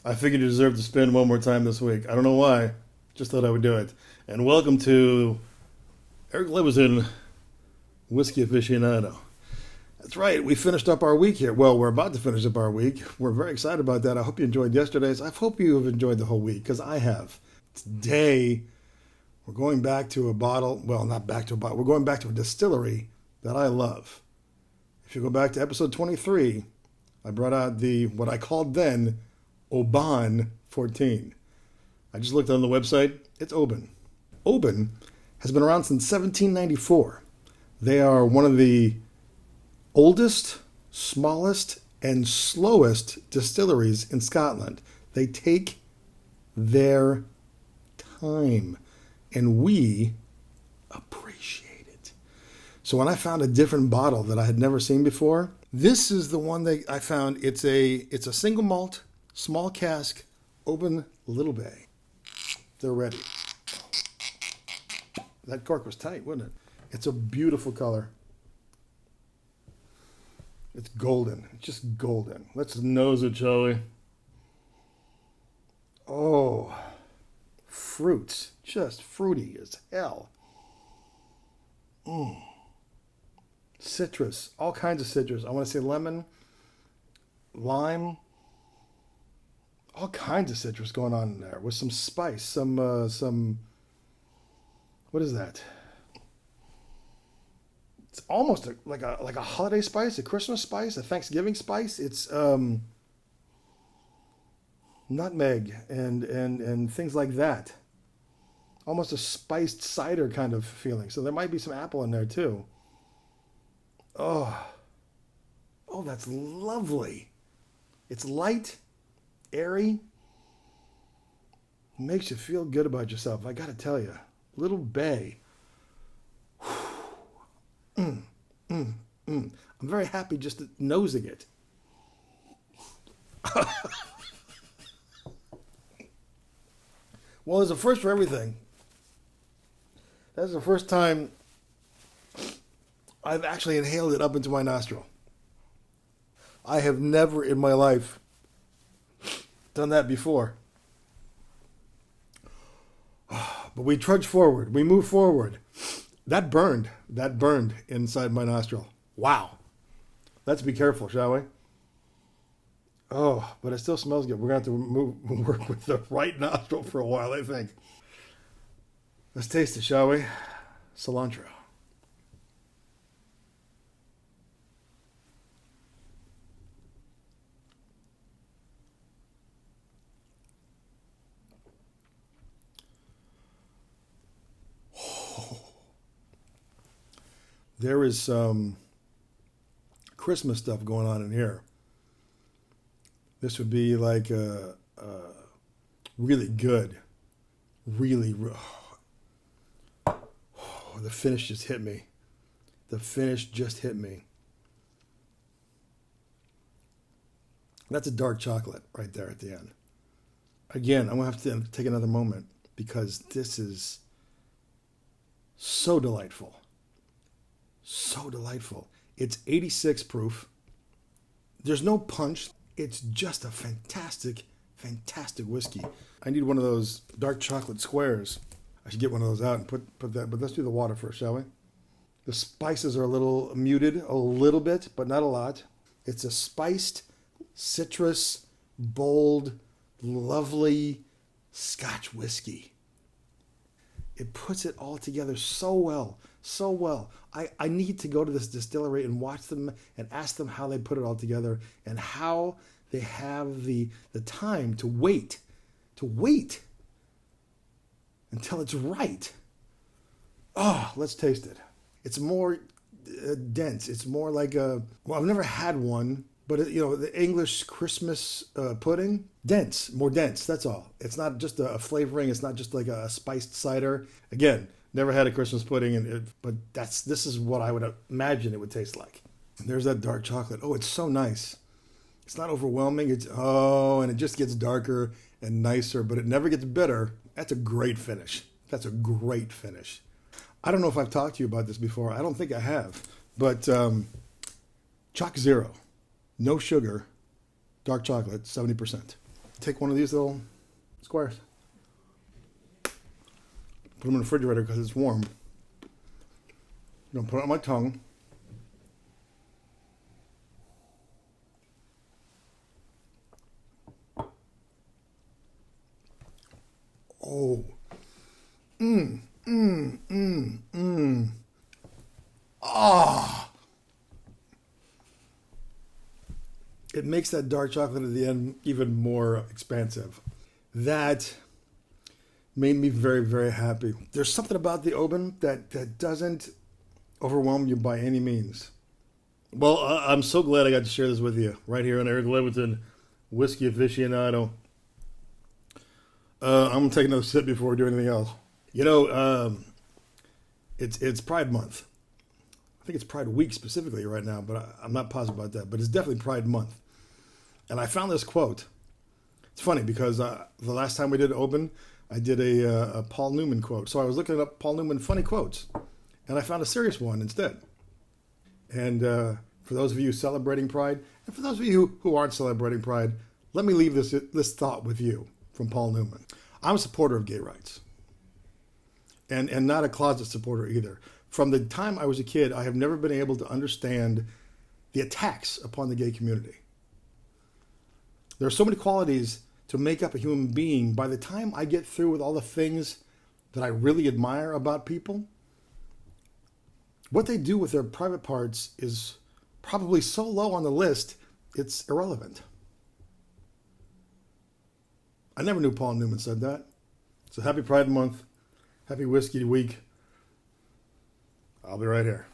I figured you deserved to spin one more time this week. I don't know why. Just thought I would do it. And welcome to Eric Leviton, Whiskey Aficionado. That's right. We finished up our week here. Well, we're about to finish up our week. We're very excited about that. I hope you enjoyed yesterday's. I hope you have enjoyed the whole week, because I have. Today, we're going back to a bottle. Well, not back to a bottle. We're going back to a distillery that I love. If you go back to episode 23, I brought out what I called then Oban 14. I just looked on the website. It's Oban. Oban has been around since 1794. They are one of the oldest, smallest, and slowest distilleries in Scotland. They take their time, and we appreciate it. So when I found a different bottle that I had never seen before, this is the one that I found. It's a single malt, small cask, Oban Little Bay. They're ready. That cork was tight, wasn't it? It's a beautiful color. It's golden, just golden. Let's nose it, shall we? Oh, fruits, just fruity as hell. Citrus, all kinds of citrus. I want to say lemon, lime, all kinds of citrus going on in there with some spice, some what is that? It's almost like a holiday spice, a Christmas spice, a Thanksgiving spice. It's nutmeg and things like that. Almost a spiced cider kind of feeling. So there might be some apple in there too. Oh, that's lovely. It's light, airy, makes you feel good about yourself. I got to tell you, Little Bay. I'm very happy just nosing it. Well, there's a first for everything. That's the first time I've actually inhaled it up into my nostril. I have never in my life done that before. But we trudge forward. We move forward. That burned inside my nostril. Wow. Let's be careful, shall we? Oh, but it still smells good. We're going to have to work with the right nostril for a while, I think. Let's taste it, shall we? Cilantro. There is some Christmas stuff going on in here. This would be like really good. Really, the finish just hit me. The finish just hit me. That's a dark chocolate right there at the end. Again, I'm going to have to take another moment because this is so delightful. So delightful. It's 86 proof. There's no punch. It's just a fantastic, fantastic whiskey. I need one of those dark chocolate squares. I should get one of those out and put that. But let's do the water first, shall we? The spices are a little muted, a little bit, but not a lot. It's a spiced, citrus, bold, lovely Scotch whiskey. It puts it all together so well, so well. I need to go to this distillery and watch them and ask them how they put it all together and how they have the time to wait until it's right. Oh, let's taste it. It's more dense. It's more like I've never had one, but the English Christmas pudding, more dense. That's all. It's not just a flavoring. It's not just like a spiced cider. Again, never had a Christmas pudding, but this is what I would imagine it would taste like. And there's that dark chocolate. Oh, it's so nice. It's not overwhelming. And it just gets darker and nicer, but it never gets bitter. That's a great finish. I don't know if I've talked to you about this before. I don't think I have, but Choc Zero, no sugar, dark chocolate, 70%. take one of these little squares, put them in the refrigerator because it's warm. I'm going to put it on my tongue. Oh. Ah. It makes that dark chocolate at the end even more expansive. That made me very, very happy. There's something about the Oban that doesn't overwhelm you by any means. Well, I'm so glad I got to share this with you right here on Eric Leviton, Whiskey Aficionado. I'm going to take another sip before we do anything else. You know, it's Pride Month. I think it's Pride Week specifically right now, but I'm not positive about that. But it's definitely Pride Month. And I found this quote. It's funny because the last time we did Oban, I did a Paul Newman quote. So I was looking up Paul Newman funny quotes, and I found a serious one instead. And for those of you celebrating Pride, and for those of you who aren't celebrating Pride, let me leave this thought with you from Paul Newman. I'm a supporter of gay rights, and not a closet supporter either. From the time I was a kid, I have never been able to understand the attacks upon the gay community. There are so many qualities to make up a human being. By the time I get through with all the things that I really admire about people, what they do with their private parts is probably so low on the list, it's irrelevant. I never knew Paul Newman said that. So happy Pride Month. Happy Whiskey Week. I'll be right here.